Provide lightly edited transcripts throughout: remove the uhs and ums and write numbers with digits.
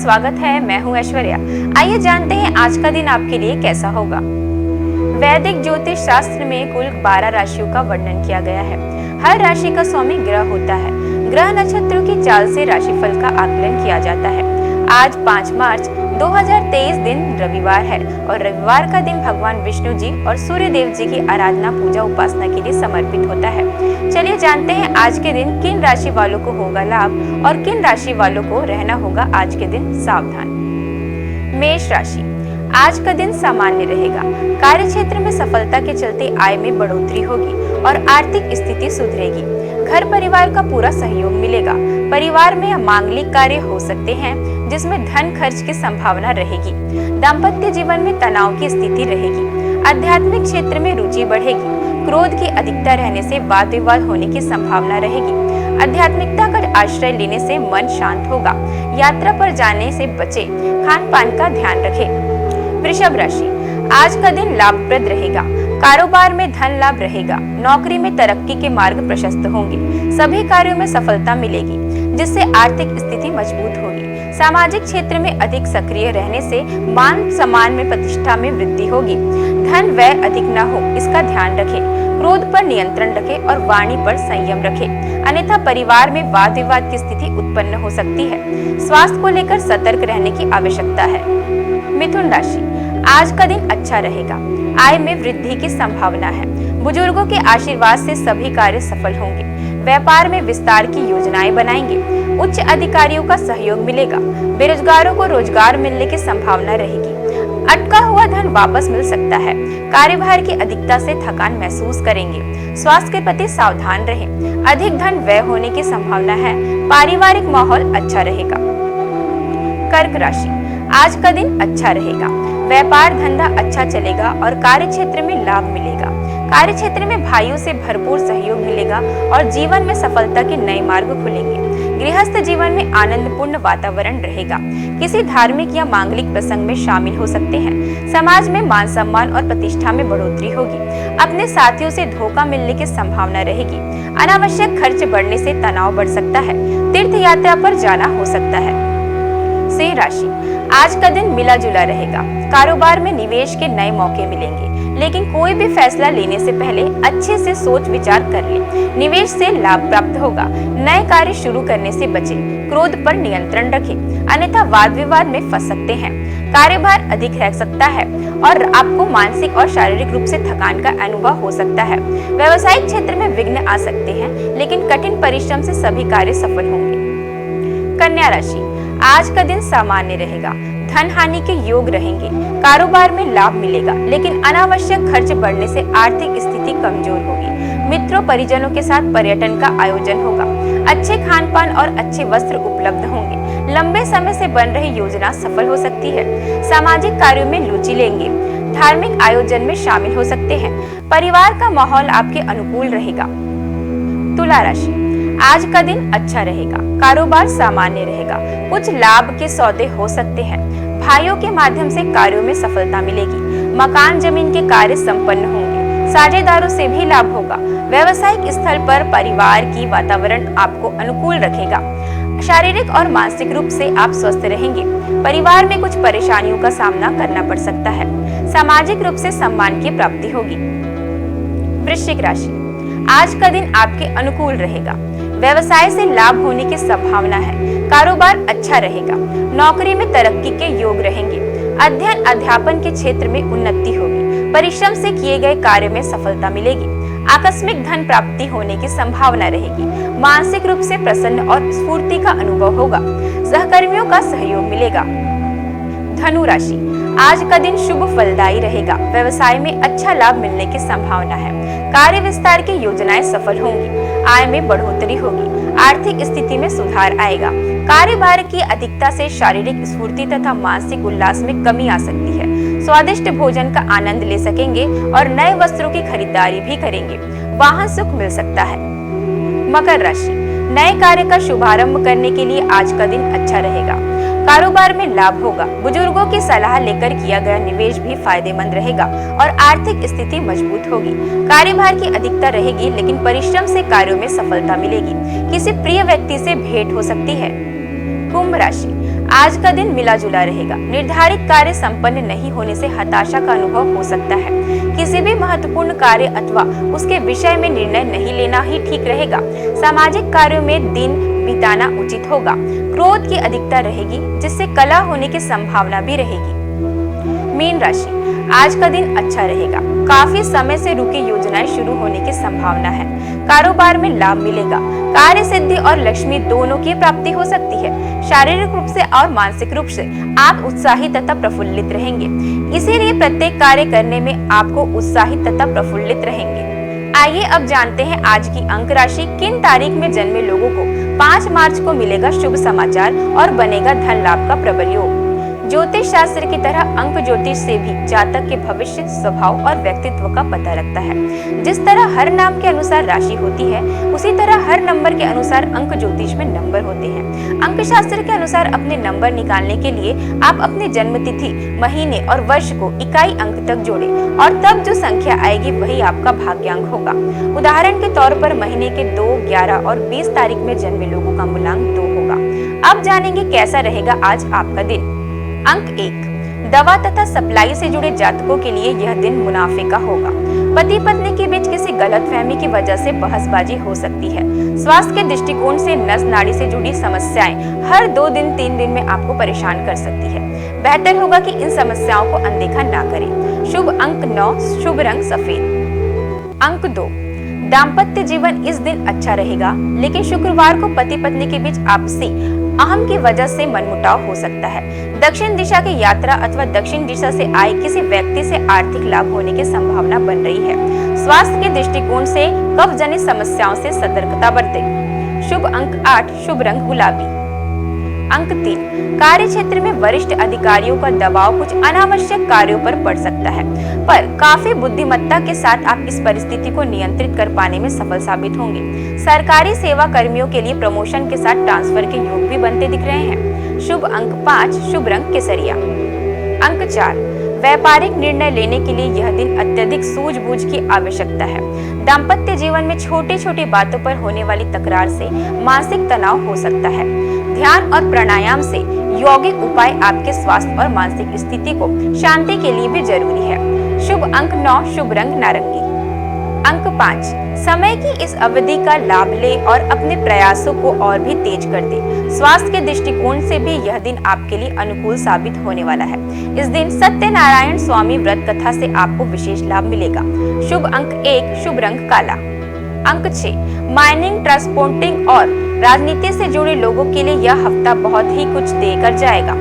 स्वागत है। मैं हूं ऐश्वर्या। आइए जानते हैं आज का दिन आपके लिए कैसा होगा। वैदिक ज्योतिष शास्त्र में कुल 12 राशियों का वर्णन किया गया है। हर राशि का स्वामी ग्रह होता है। ग्रह नक्षत्रों की चाल से राशिफल का आकलन किया जाता है। आज 5 मार्च 2023 दिन रविवार है और रविवार का दिन भगवान विष्णु जी और सूर्य देव जी की आराधना पूजा उपासना के लिए समर्पित होता है। चलिए जानते हैं आज के दिन किन राशि वालों को होगा लाभ और किन राशि वालों को रहना होगा आज के दिन सावधान। मेष राशि, आज का दिन सामान्य रहेगा। कार्य क्षेत्र में सफलता के चलते आय में बढ़ोतरी होगी और आर्थिक स्थिति सुधरेगी। घर परिवार का पूरा सहयोग मिलेगा। परिवार में मांगलिक कार्य हो सकते हैं जिसमें धन खर्च की संभावना रहेगी। दाम्पत्य जीवन में तनाव की स्थिति रहेगी। आध्यात्मिक क्षेत्र में रुचि बढ़ेगी। क्रोध की अधिकता रहने से वाद विवाद होने की संभावना रहेगी। आध्यात्मिकता का आश्रय लेने से मन शांत होगा। यात्रा पर जाने से बचे। खान पान का ध्यान रखें। वृषभ राशि, आज का दिन लाभप्रद रहेगा। कारोबार में धन लाभ रहेगा। नौकरी में तरक्की के मार्ग प्रशस्त होंगे। सभी कार्यों में सफलता मिलेगी जिससे आर्थिक स्थिति मजबूत होगी। सामाजिक क्षेत्र में अधिक सक्रिय रहने से मान सम्मान में प्रतिष्ठा में वृद्धि होगी। धन व्यय अधिक न हो इसका ध्यान रखें। क्रोध पर नियंत्रण रखें और वाणी पर संयम रखें, अन्यथा परिवार में वाद विवाद की स्थिति उत्पन्न हो सकती है। स्वास्थ्य को लेकर सतर्क रहने की आवश्यकता है। मिथुन राशि, आज का दिन अच्छा रहेगा। आय में वृद्धि की संभावना है। बुजुर्गों के आशीर्वाद से सभी कार्य सफल होंगे। व्यापार में विस्तार की योजनाएं बनाएंगे। उच्च अधिकारियों का सहयोग मिलेगा। बेरोजगारों को रोजगार मिलने की संभावना रहेगी। अटका हुआ धन वापस मिल सकता है। कार्यभार की अधिकता से थकान महसूस करेंगे। स्वास्थ्य के प्रति सावधान रहें। अधिक धन व्यय होने की संभावना है। पारिवारिक माहौल अच्छा रहेगा। कर्क राशि, आज का दिन अच्छा रहेगा। व्यापार धंधा अच्छा चलेगा और कार्य क्षेत्र में लाभ मिलेगा। कार्य क्षेत्र में भाइयों से भरपूर सहयोग मिलेगा और जीवन में सफलता के नए मार्ग खुलेंगे। गृहस्थ जीवन में आनंदपूर्ण वातावरण रहेगा। किसी धार्मिक या मांगलिक प्रसंग में शामिल हो सकते हैं। समाज में मान सम्मान और प्रतिष्ठा में बढ़ोतरी होगी। अपने साथियों से धोखा मिलने की संभावना रहेगी। अनावश्यक खर्च बढ़ने से तनाव बढ़ सकता है। तीर्थ यात्रा पर जाना हो सकता है। सिंह राशि, आज का दिन मिला जुला रहेगा। कारोबार में निवेश के नए मौके मिलेंगे, लेकिन कोई भी फैसला लेने से पहले अच्छे से सोच विचार कर लें। निवेश से लाभ प्राप्त होगा। नए कार्य शुरू करने से बचें। क्रोध पर नियंत्रण रखें, अन्यथा वाद विवाद में फंस सकते हैं। कार्यभार अधिक रह सकता है और आपको मानसिक और शारीरिक रूप से थकान का अनुभव हो सकता है। व्यवसायिक क्षेत्र में विघ्न आ सकते हैं, लेकिन कठिन परिश्रम से सभी कार्य सफल होंगे। कन्या राशि, आज का दिन सामान्य रहेगा। धन हानि के योग रहेंगे। कारोबार में लाभ मिलेगा, लेकिन अनावश्यक खर्च बढ़ने से आर्थिक स्थिति कमजोर होगी। मित्रों परिजनों के साथ पर्यटन का आयोजन होगा। अच्छे खान पान और अच्छे वस्त्र उपलब्ध होंगे। लंबे समय से बन रही योजना सफल हो सकती है। सामाजिक कार्यों में रुचि लेंगे। धार्मिक आयोजन में शामिल हो सकते हैं। परिवार का माहौल आपके अनुकूल रहेगा। तुला राशि, आज का दिन अच्छा रहेगा। कारोबार सामान्य रहेगा। कुछ लाभ के सौदे हो सकते हैं। भाइयों के माध्यम से कार्यों में सफलता मिलेगी। मकान जमीन के कार्य संपन्न होंगे। साझेदारों से भी लाभ होगा। व्यवसायिक स्थल पर परिवार की वातावरण आपको अनुकूल रखेगा। शारीरिक और मानसिक रूप से आप स्वस्थ रहेंगे। परिवार में कुछ परेशानियों का सामना करना पड़ सकता है। सामाजिक रूप से सम्मान की प्राप्ति होगी। वृश्चिक राशि, आज का दिन आपके अनुकूल रहेगा। व्यवसाय से लाभ होने की संभावना है। कारोबार अच्छा रहेगा। नौकरी में तरक्की के योग रहेंगे। अध्ययन अध्यापन के क्षेत्र में उन्नति होगी। परिश्रम से किए गए कार्य में सफलता मिलेगी। आकस्मिक धन प्राप्ति होने की संभावना रहेगी। मानसिक रूप से प्रसन्न और स्फूर्ति का अनुभव होगा। सहकर्मियों का सहयोग मिलेगा। धनु राशि, आज का दिन शुभ फलदायी रहेगा। व्यवसाय में अच्छा लाभ मिलने की संभावना है। कार्य विस्तार की योजनाएं सफल होंगी। आय में बढ़ोतरी होगी। आर्थिक स्थिति में सुधार आएगा। कार्यभार की अधिकता से शारीरिक स्फूर्ति तथा मानसिक उल्लास में कमी आ सकती है। स्वादिष्ट भोजन का आनंद ले सकेंगे और नए वस्त्रों की खरीदारी भी करेंगे। वाहन सुख मिल सकता है। मकर राशि, नए कार्य का शुभारंभ करने के लिए आज का दिन अच्छा रहेगा। कारोबार में लाभ होगा। बुजुर्गों की सलाह लेकर किया गया निवेश भी फायदेमंद रहेगा और आर्थिक स्थिति मजबूत होगी। कार्यभार की अधिकता रहेगी, लेकिन परिश्रम से कार्यों में सफलता मिलेगी। किसी प्रिय व्यक्ति से भेंट हो सकती है। कुंभ राशि, आज का दिन मिला जुला रहेगा। निर्धारित कार्य संपन्न नहीं होने से हताशा का अनुभव हो सकता है। किसी भी महत्वपूर्ण कार्य अथवा उसके विषय में निर्णय नहीं लेना ही ठीक रहेगा। सामाजिक कार्यों में दिन बिताना उचित होगा। क्रोध की अधिकता रहेगी, जिससे कलह होने की संभावना भी रहेगी। मीन राशि, आज का दिन अच्छा रहेगा। काफी समय से रुकी योजनाएं शुरू होने की संभावना है। कारोबार में लाभ मिलेगा। कार्य सिद्धि और लक्ष्मी दोनों की प्राप्ति हो सकती है। शारीरिक रूप से और मानसिक रूप से आप उत्साहित तथा प्रफुल्लित रहेंगे, इसीलिए प्रत्येक कार्य करने में आपको उत्साहित तथा प्रफुल्लित रहेंगे। आइए अब जानते हैं आज की अंक राशि। किन तारीख में जन्मे लोगों को 5 मार्च को मिलेगा शुभ समाचार और बनेगा धन लाभ का प्रबल योग। ज्योतिष शास्त्र की तरह अंक ज्योतिष से भी जातक के भविष्य, स्वभाव और व्यक्तित्व का पता लगता है। जिस तरह हर नाम के अनुसार राशि होती है, उसी तरह हर नंबर के अनुसार अंक ज्योतिष में नंबर होते हैं। अंक शास्त्र के अनुसार अपने नंबर निकालने के लिए आप अपनी जन्म तिथि, महीने और वर्ष को इकाई अंक तक जोड़ें और तब जो संख्या आएगी वही आपका भाग्यांक होगा। उदाहरण के तौर पर महीने के 2, 11 और 20 तारीख में जन्मे लोगों का मूलांक 2 होगा। अब जानेंगे कैसा रहेगा आज आपका दिन। अंक 1, दवा तथा सप्लाई से जुड़े जातकों के लिए यह दिन मुनाफे का होगा। पति पत्नी के बीच किसी गलतफहमी की वजह से बहसबाजी हो सकती है। स्वास्थ्य के दृष्टिकोण से नस नाड़ी से जुड़ी समस्याएं हर 2 दिन 3 दिन में आपको परेशान कर सकती है। बेहतर होगा कि इन समस्याओं को अनदेखा ना करें। शुभ अंक 9, शुभ रंग सफेद। अंक 2, दाम्पत्य जीवन इस दिन अच्छा रहेगा, लेकिन शुक्रवार को पति पत्नी के बीच आपसी अहम की वजह से मनमुटाव हो सकता है। दक्षिण दिशा की यात्रा अथवा दक्षिण दिशा से आए किसी व्यक्ति से आर्थिक लाभ होने की संभावना बन रही है। स्वास्थ्य के दृष्टिकोण से कफ जनित समस्याओं से सतर्कता बरतें। शुभ अंक 8, शुभ रंग गुलाबी। अंक 3, कार्य क्षेत्र में वरिष्ठ अधिकारियों का दबाव कुछ अनावश्यक कार्यों पर पड़ सकता है, पर काफी बुद्धिमत्ता के साथ आप इस परिस्थिति को नियंत्रित कर पाने में सफल साबित होंगे। सरकारी सेवा कर्मियों के लिए प्रमोशन के साथ ट्रांसफर के योग भी बनते दिख रहे हैं। शुभ अंक 5, शुभ रंग केसरिया। अंक 4, व्यापारिक निर्णय लेने के लिए यह दिन अत्यधिक सूझबूझ की आवश्यकता है। दाम्पत्य जीवन में छोटी छोटी बातों पर होने वाली तकरार से मानसिक तनाव हो सकता है। ध्यान और प्राणायाम से यौगिक उपाय आपके स्वास्थ्य और मानसिक स्थिति को शांति के लिए भी जरूरी है। शुभ अंक 9, शुभ रंग नारंगी। अंक 5, समय की इस अवधि का लाभ ले और अपने प्रयासों को और भी तेज कर दे। स्वास्थ्य के दृष्टिकोण से भी यह दिन आपके लिए अनुकूल साबित होने वाला है। इस दिन सत्यनारायण स्वामी व्रत कथा से आपको विशेष लाभ मिलेगा। शुभ अंक 1, शुभ रंग काला। अंक 6, माइनिंग, ट्रांसपोर्टिंग और राजनीति से जुड़े लोगों के लिए यह हफ्ता बहुत ही कुछ देकर जाएगा।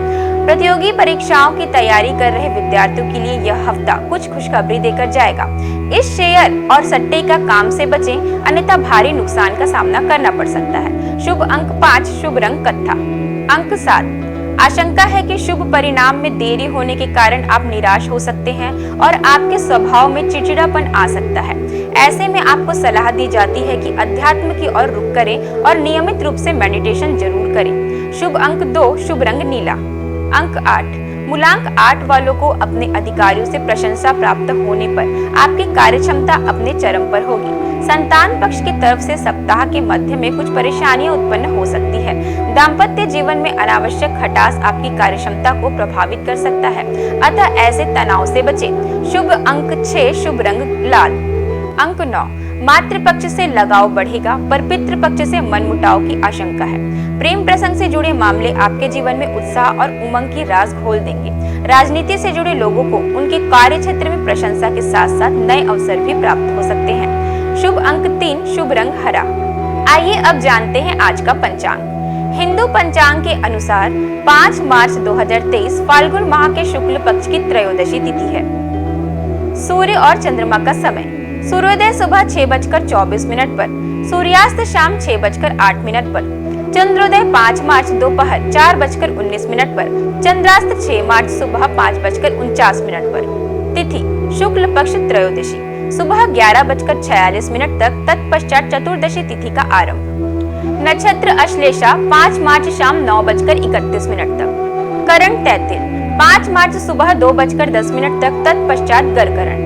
प्रतियोगी परीक्षाओं की तैयारी कर रहे विद्यार्थियों के लिए यह हफ्ता कुछ खुशखबरी देकर जाएगा। इस शेयर और सट्टे का काम से बचें, अन्यथा भारी नुकसान का सामना करना पड़ सकता है। शुभ अंक 5, शुभ रंग कत्था। अंक 7, आशंका है कि शुभ परिणाम में देरी होने के कारण आप निराश हो सकते हैं और आपके स्वभाव में चिड़चिड़ापन आ सकता है। ऐसे में आपको सलाह दी जाती है कि अध्यात्म की ओर रुख करें और नियमित रूप से मेडिटेशन जरूर करें। शुभ अंक 2, शुभ रंग नीला। अंक 8, मूलांक 8 वालों को अपने अधिकारियों से प्रशंसा प्राप्त होने पर आपकी कार्यक्षमता अपने चरम पर होगी। संतान पक्ष की तरफ से सप्ताह के मध्य में कुछ परेशानियां उत्पन्न हो सकती है। दाम्पत्य जीवन में अनावश्यक खटास आपकी कार्यक्षमता को प्रभावित कर सकता है, अतः ऐसे तनाव से बचें। शुभ अंक 6, शुभ रंग लाल। अंक 9, मातृ पक्ष से लगाव बढ़ेगा, पर पितृ पक्ष से मनमुटाव की आशंका है। प्रेम प्रसंग से जुड़े मामले आपके जीवन में उत्साह और उमंग की राज खोल देंगे। राजनीति से जुड़े लोगों को उनके कार्य क्षेत्र में प्रशंसा के साथ साथ नए अवसर भी प्राप्त हो सकते हैं। शुभ अंक 3, शुभ रंग हरा। आइए अब जानते हैं आज का पंचांग। हिंदू पंचांग के अनुसार 5 मार्च 2023 फाल्गुन माह के शुक्ल पक्ष की त्रयोदशी तिथि है। सूर्य और चंद्रमा का समय, सूर्योदय सुबह 6:24 पर, सूर्यास्त शाम 6:08 पर, चंद्रोदय 5 मार्च दोपहर 4:19 पर, चंद्रास्त 6 मार्च सुबह 5:49 पर। तिथि शुक्ल पक्ष त्रयोदशी सुबह 11:46 तक, तत्पश्चात चतुर्दशी तिथि का आरंभ। नक्षत्र अश्लेषा 5 मार्च शाम 9:31 तक। करण तैतिल 5 मार्च सुबह 2:10 तक, तत्पश्चात गरकरण।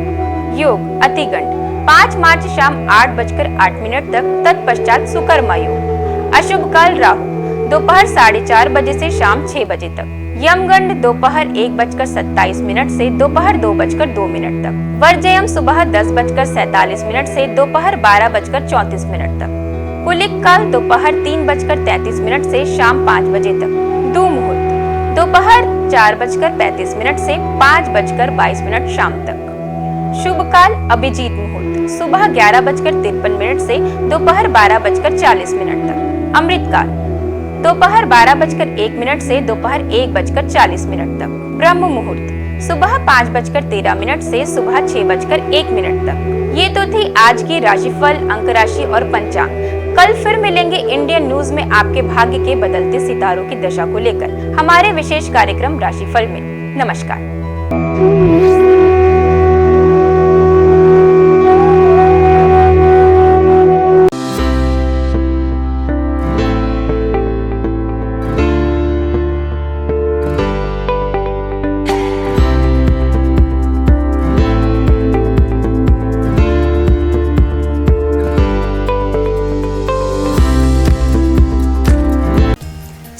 योग अतिगंड 5 मार्च शाम 8:08 तक, तत्पश्चात सुकर्मा योग। अशुभ काल राहु दोपहर 4:30 बजे से शाम 6 बजे तक। यमगंड दोपहर 1:27 से दोपहर 2:02 तक। वर्जयम सुबह 10:47 से दोपहर 12:34 तक। कुलिक काल दोपहर 3:33 से शाम 5 बजे तक। दुमुहूर्त दोपहर 4:35 से 5:22 शाम तक। शुभ काल अभिजीत मुहूर्त सुबह 11:53 से दोपहर 12:40 तक। अमृत काल दोपहर 12:01 से दोपहर 1:40 तक। ब्रह्म मुहूर्त सुबह 5:13 से सुबह 6:01 तक। ये तो थी आज की राशिफल, अंक राशि और पंचांग। कल फिर मिलेंगे इंडियन न्यूज में आपके भाग्य के बदलते सितारों की दशा को लेकर हमारे विशेष कार्यक्रम राशिफल में। नमस्कार।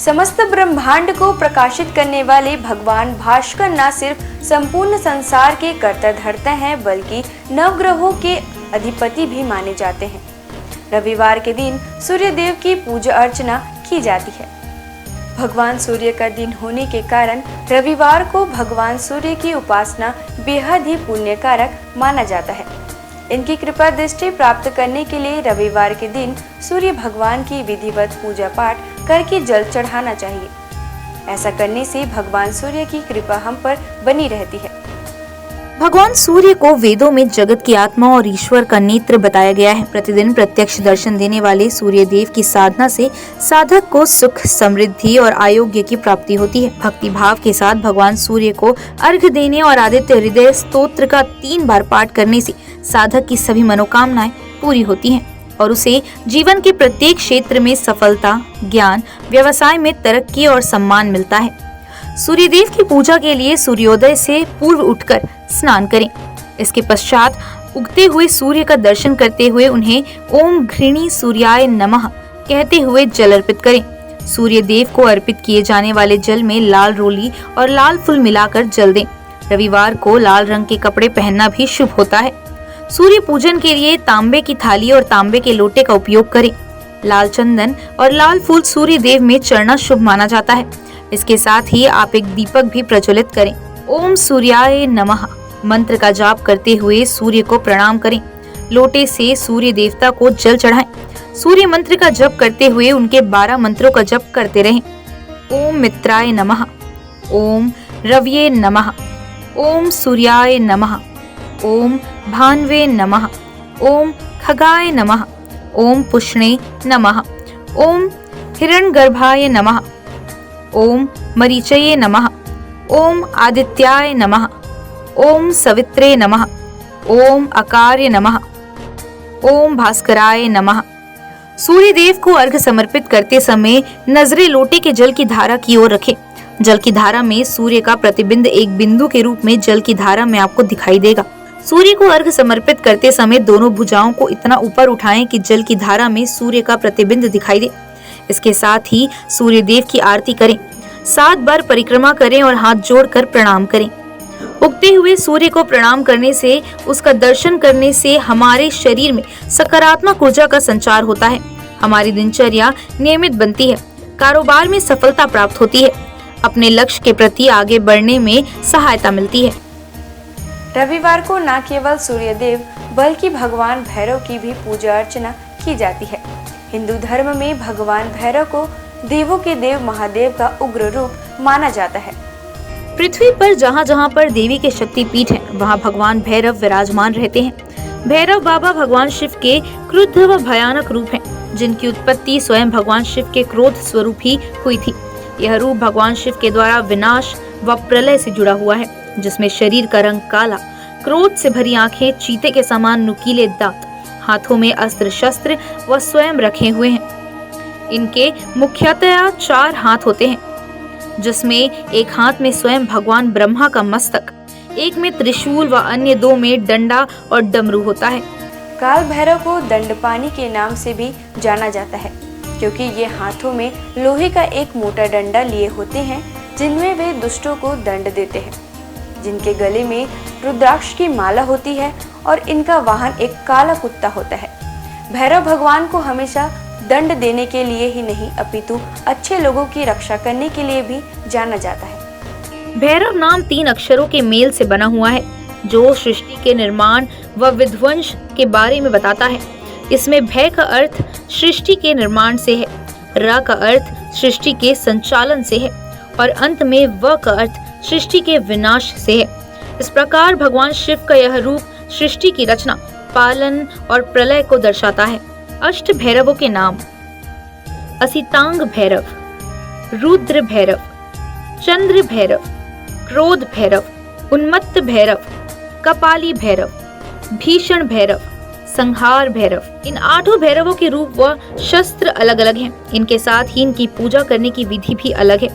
समस्त ब्रह्मांड को प्रकाशित करने वाले भगवान भास्कर न सिर्फ संपूर्ण संसार के कर्ता धर्ता हैं, बल्कि नवग्रहों के अधिपति भी माने जाते हैं। रविवार के दिन सूर्य देव की पूजा अर्चना की जाती है। भगवान सूर्य का दिन होने के कारण रविवार को भगवान सूर्य की उपासना बेहद ही पुण्यकारक माना जाता है। इनकी कृपा दृष्टि प्राप्त करने के लिए रविवार के दिन सूर्य भगवान की विधिवत पूजा पाठ करके जल चढ़ाना चाहिए। ऐसा करने से भगवान सूर्य की कृपा हम पर बनी रहती है। भगवान सूर्य को वेदों में जगत की आत्मा और ईश्वर का नेत्र बताया गया है। प्रतिदिन प्रत्यक्ष दर्शन देने वाले सूर्य देव की साधना से साधक को सुख, समृद्धि और आरोग्य की प्राप्ति होती है। भक्ति भाव के साथ भगवान सूर्य को अर्घ्य देने और आदित्य हृदय स्तोत्र का 3 बार पाठ करने से साधक की सभी मनोकामनाएं पूरी होती हैं और उसे जीवन के प्रत्येक क्षेत्र में सफलता, ज्ञान, व्यवसाय में तरक्की और सम्मान मिलता है। सूर्यदेव की पूजा के लिए सूर्योदय से पूर्व उठकर स्नान करें। इसके पश्चात उगते हुए सूर्य का दर्शन करते हुए उन्हें ओम घृणी सूर्याय नमः कहते हुए जल अर्पित करें। सूर्य देव को अर्पित किए जाने वाले जल में लाल रोली और लाल फूल मिलाकर जल दें। रविवार को लाल रंग के कपड़े पहनना भी शुभ होता है। सूर्य पूजन के लिए तांबे की थाली और तांबे के लोटे का उपयोग करें। लाल चंदन और लाल फूल सूर्य देव में चढ़ना शुभ माना जाता है। इसके साथ ही आप एक दीपक भी प्रज्वलित करें। ओम सूर्याय नमः मंत्र का जाप करते हुए सूर्य को प्रणाम करें। लोटे से सूर्य देवता को जल चढ़ाएं। सूर्य मंत्र का जप करते हुए उनके 12 मंत्रों का जप करते रहें। ओम मित्राय नमः, ओम रव्ये नमः, ओम सूर्याय नमः, ओम भान्वे नमः, ओम खगाय नमः, ओम पुष्णे नमः, ओम हिरण्यगर्भाय नमः, ओम मरीचये नमः, ओम आदित्याय नमः, ओम सवित्रे नमः, ओम अकार्य नमः, ओम भास्कराय नमः। सूर्य देव को अर्घ्य समर्पित करते समय नजरें लोटे के जल की धारा की ओर रखें। जल की धारा में सूर्य का प्रतिबिंब एक बिंदु के रूप में जल की धारा में आपको दिखाई देगा। सूर्य को अर्घ्य समर्पित करते समय दोनों भुजाओं को इतना ऊपर उठाएं कि जल की धारा में सूर्य का प्रतिबिंब दिखाई दे। इसके साथ ही सूर्य देव की आरती करें। 7 बार परिक्रमा करें और हाथ जोड़कर प्रणाम करें। उगते हुए सूर्य को प्रणाम करने से, उसका दर्शन करने से हमारे शरीर में सकारात्मक ऊर्जा का संचार होता है। हमारी दिनचर्या नियमित बनती है। कारोबार में सफलता प्राप्त होती है। अपने लक्ष्य के प्रति आगे बढ़ने में सहायता मिलती है। रविवार को न केवल सूर्य देव बल्कि भगवान भैरव की भी पूजा अर्चना की जाती है। हिंदू धर्म में भगवान भैरव को देवों के देव महादेव का उग्र रूप माना जाता है। पृथ्वी पर जहाँ जहाँ पर देवी के शक्तिपीठ हैं, वहाँ भगवान भैरव विराजमान रहते हैं। भैरव बाबा भगवान शिव के क्रुद्ध व भयानक रूप हैं, जिनकी उत्पत्ति स्वयं भगवान शिव के क्रोध स्वरूप ही हुई थी। यह रूप भगवान शिव के द्वारा विनाश व प्रलय से जुड़ा हुआ है, जिसमें शरीर का रंग काला, क्रोध से भरी आंखें, चीते के समान नुकीले दांत, हाथों में अस्त्र शस्त्र व स्वयं रखे हुए हैं। इनके मुख्यतया 4 हाथ होते हैं, जिसमें एक हाथ में स्वयं भगवान ब्रह्मा का मस्तक, एक में त्रिशूल व अन्य 2 में डंडा और डमरू होता है। काल भैरव को दंडपानी के नाम से भी जाना जाता है। क्योंकि ये हाथों में लोहे का एक मोटा डंडा लिए होते हैं जिनमें वे दुष्टों को दंड देते हैं, जिनके गले में रुद्राक्ष की माला होती है और इनका वाहन एक काला कुत्ता होता है। भैरव भगवान को हमेशा दंड देने के लिए ही नहीं अपितु अच्छे लोगों की रक्षा करने के लिए भी जाना जाता है। भैरव नाम 3 अक्षरों के मेल से बना हुआ है जो सृष्टि के निर्माण व विध्वंस के बारे में बताता है। इसमें भय का अर्थ सृष्टि के निर्माण से है, र का अर्थ सृष्टि के संचालन से है और अंत में व का अर्थ सृष्टि के विनाश से है। इस प्रकार भगवान शिव का यह रूप सृष्टि की रचना, पालन और प्रलय को दर्शाता है। अष्ट भैरवों के नाम: असितांग भैरव, रुद्र भैरव, चंद्र भैरव, क्रोध भैरव, उन्मत्त भैरव, कपाली भैरव, भीषण भैरव, संहार भैरव। इन 8 भैरवों के रूप व शस्त्र अलग अलग हैं। इनके साथ ही इनकी पूजा करने की विधि भी अलग है।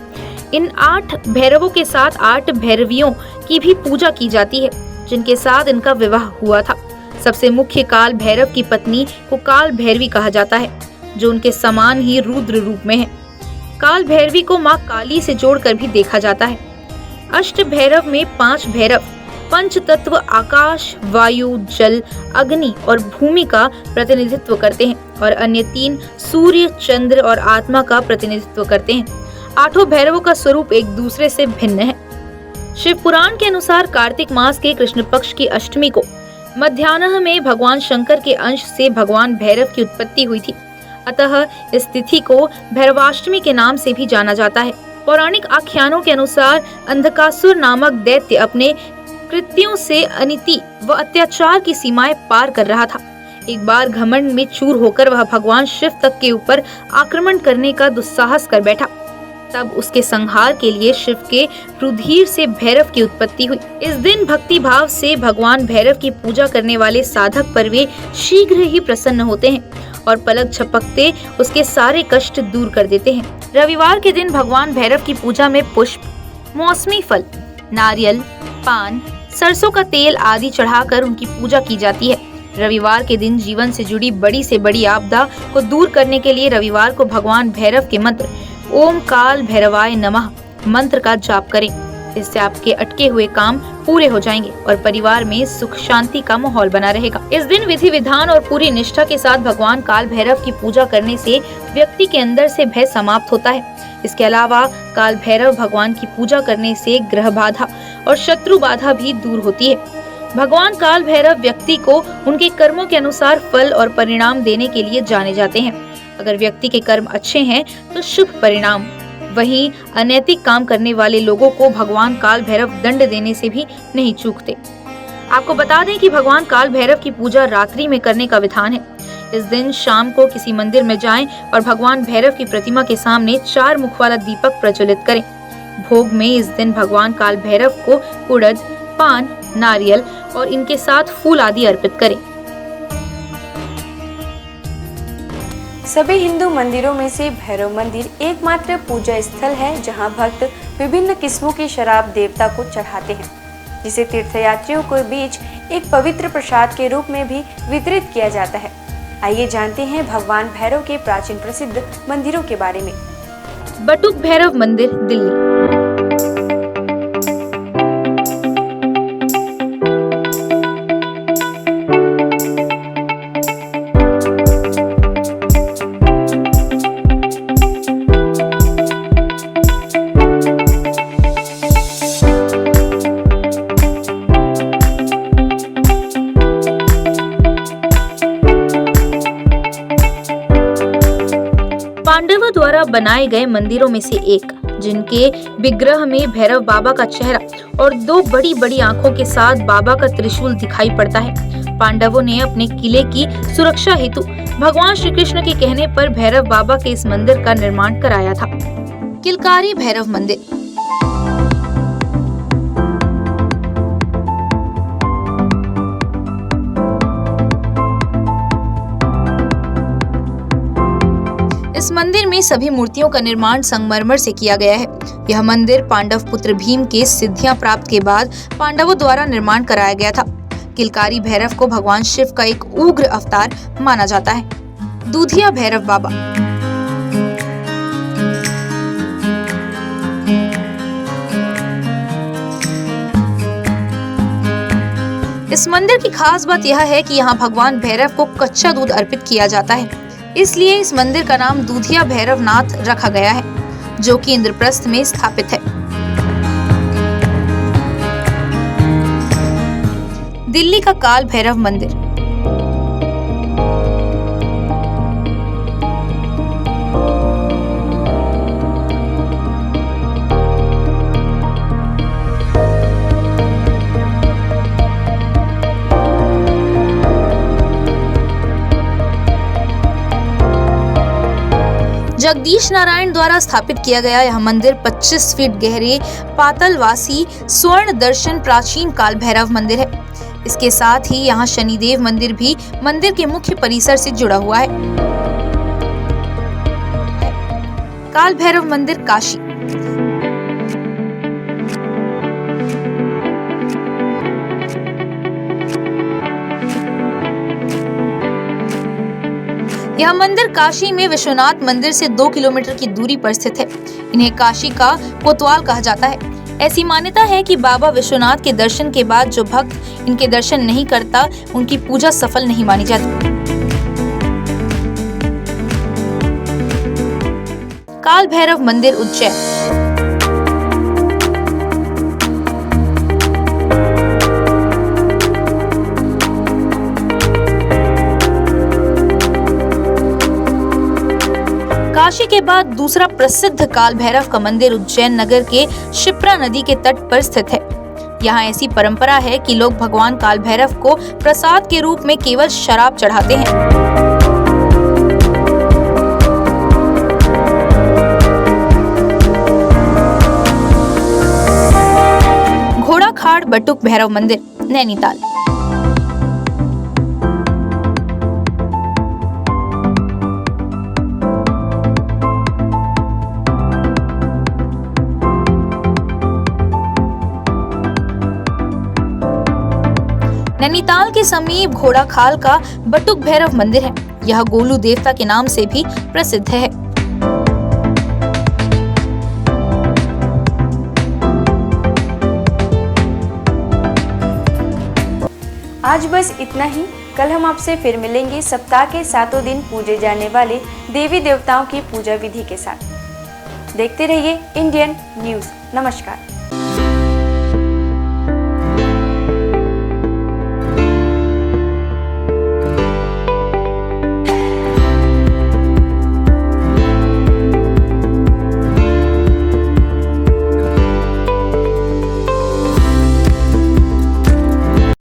इन 8 भैरवों के साथ 8 भैरवियों की भी पूजा की जाती है जिनके साथ इनका विवाह हुआ था। सबसे मुख्य काल भैरव की पत्नी को काल भैरवी कहा जाता है जो उनके समान ही रुद्र रूप में है। काल भैरवी को माँ काली से जोड़कर भी देखा जाता है। अष्ट भैरव में 5 भैरव पंच तत्व आकाश, वायु, जल, अग्नि और भूमि का प्रतिनिधित्व करते हैं और अन्य 3 सूर्य, चंद्र और आत्मा का प्रतिनिधित्व करते हैं। 8 भैरवों का स्वरूप एक दूसरे से भिन्न है। शिव पुराण के अनुसार कार्तिक मास के कृष्ण पक्ष की अष्टमी को मध्याह्न में भगवान शंकर के अंश से भगवान भैरव की उत्पत्ति हुई थी। अतः इस तिथि को भैरवाष्टमी के नाम से भी जाना जाता है। पौराणिक आख्यानों के अनुसार अंधकासुर नामक दैत्य अपने कृत्यों से अनिति व अत्याचार की सीमाएं पार कर रहा था। एक बार घमंड में चूर होकर वह भगवान शिव तक के ऊपर आक्रमण करने का दुस्साहस कर बैठा। तब उसके संहार के लिए शिव के रुधिर से भैरव की उत्पत्ति हुई। इस दिन भक्ति भाव से भगवान भैरव की पूजा करने वाले साधक पर वे शीघ्र ही प्रसन्न होते हैं और पलक झपकते उसके सारे कष्ट दूर कर देते हैं। रविवार के दिन भगवान भैरव की पूजा में पुष्प, मौसमी फल, नारियल, पान, सरसों का तेल आदि चढ़ाकर उनकी पूजा की जाती है। रविवार के दिन जीवन से जुड़ी बड़ी से बड़ी आपदा को दूर करने के लिए रविवार को भगवान भैरव के मंत्र ओम काल भैरवाय नमः मंत्र का जाप करें। इससे आपके अटके हुए काम पूरे हो जाएंगे और परिवार में सुख शांति का माहौल बना रहेगा। इस दिन विधि विधान और पूरी निष्ठा के साथ भगवान काल भैरव की पूजा करने से व्यक्ति के अंदर से भय समाप्त होता है। इसके अलावा काल भैरव भगवान की पूजा करने से ग्रह बाधा और शत्रु बाधा भी दूर होती है। भगवान काल भैरव व्यक्ति को उनके कर्मों के अनुसार फल और परिणाम देने के लिए जाने जाते हैं। अगर व्यक्ति के कर्म अच्छे हैं तो शुभ परिणाम, वहीं अनैतिक काम करने वाले लोगों को भगवान काल भैरव दंड देने से भी नहीं चूकते। आपको बता दें कि भगवान काल भैरव की पूजा रात्रि में करने का विधान है। इस दिन शाम को किसी मंदिर में जाएं और भगवान भैरव की प्रतिमा के सामने 4 मुख वाला दीपक प्रज्वलित करें। भोग में इस दिन भगवान काल भैरव को उड़द, पान, नारियल और इनके साथ फूल आदि अर्पित करें। सभी हिंदू मंदिरों में से भैरव मंदिर एकमात्र पूजा स्थल है जहां भक्त विभिन्न किस्मों की शराब देवता को चढ़ाते हैं, जिसे तीर्थयात्रियों के बीच एक पवित्र प्रसाद के रूप में भी वितरित किया जाता है। आइए जानते हैं भगवान भैरव के प्राचीन प्रसिद्ध मंदिरों के बारे में। बटुक भैरव मंदिर, दिल्ली। पांडवों द्वारा बनाए गए मंदिरों में से एक, जिनके विग्रह में भैरव बाबा का चेहरा और 2 बड़ी बड़ी आंखों के साथ बाबा का त्रिशूल दिखाई पड़ता है। पांडवों ने अपने किले की सुरक्षा हेतु भगवान श्री कृष्ण के कहने पर भैरव बाबा के इस मंदिर का निर्माण कराया था। किलकारी भैरव मंदिर। इस मंदिर में सभी मूर्तियों का निर्माण संगमरमर से किया गया है। यह मंदिर पांडव पुत्र भीम के सिद्धियां प्राप्त के बाद पांडवों द्वारा निर्माण कराया गया था। किलकारी भैरव को भगवान शिव का एक उग्र अवतार माना जाता है। दूधिया भैरव बाबा। इस मंदिर की खास बात यह है कि यहाँ भगवान भैरव को कच्चा दूध अर्पित किया जाता है, इसलिए इस मंदिर का नाम दूधिया भैरवनाथ रखा गया है, जो कि इंद्रप्रस्थ में स्थापित है। दिल्ली का काल भैरव मंदिर। जगदीश नारायण द्वारा स्थापित किया गया यह मंदिर 25 फीट गहरे पातालवासी स्वर्ण दर्शन प्राचीन काल भैरव मंदिर है। इसके साथ ही यहाँ शनिदेव मंदिर भी मंदिर के मुख्य परिसर से जुड़ा हुआ है। काल भैरव मंदिर काशी। यह मंदिर काशी में विश्वनाथ मंदिर से 2 किलोमीटर की दूरी पर स्थित है। इन्हें काशी का कोतवाल कहा जाता है। ऐसी मान्यता है कि बाबा विश्वनाथ के दर्शन के बाद जो भक्त इनके दर्शन नहीं करता, उनकी पूजा सफल नहीं मानी जाती। काल भैरव मंदिर उज्जैन। काशी के बाद दूसरा प्रसिद्ध काल भैरव का मंदिर उज्जैन नगर के शिप्रा नदी के तट पर स्थित है। यहाँ ऐसी परंपरा है कि लोग भगवान काल भैरव को प्रसाद के रूप में केवल शराब चढ़ाते हैं। घोड़ाखाड़ बटुक भैरव मंदिर, नैनीताल। नैनीताल के समीप घोड़ाखाल का बटुक भैरव मंदिर है। यह गोलू देवता के नाम से भी प्रसिद्ध है। आज बस इतना ही। कल हम आपसे फिर मिलेंगे सप्ताह के 7 दिन पूजे जाने वाले देवी देवताओं की पूजा विधि के साथ। देखते रहिए इंडियन न्यूज़। नमस्कार।